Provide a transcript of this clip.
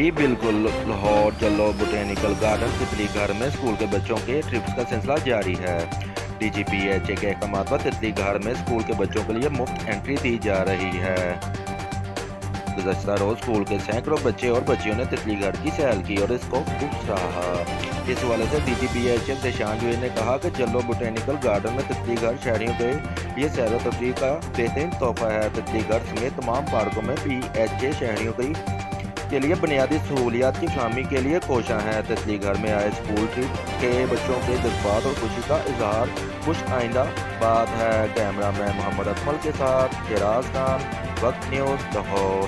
जी बिल्कुल, लाहौर चलो botanical garden तितली घर में स्कूल के बच्चों के ट्रिप्स का सिलसिला जारी है। डीजीपीएचए के अहकाम पर तितली घर में स्कूल के बच्चों के लिए मुफ्त एंट्री दी जा रही है। गुज़श्ता रोज स्कूल के सैकड़ों बच्चे और बच्चियों ने तितली घर की सैर की और इसको खूब सराहा। इस हवाले से डीजीपीएचए देशान जुए ने कहा कि चलो बोटेनिकल गार्डन में तितली घर शहरियों के लिए सैर व तफरीह का बेहतरीन तोहफा है। तितली घर समेत तमाम पार्कों में पीएचए शहरियों के लिए बुनियादी सहूलियात की फरहमी के लिए कोशां है। तितली घर में आए स्कूल ट्रिप के बच्चों के जज्बात और खुशी का इजहार खुश आइंदा बात है। कैमरा मैन मोहम्मद अकमल के साथ शेराज खान, वक्त न्यूज़, लाहौर।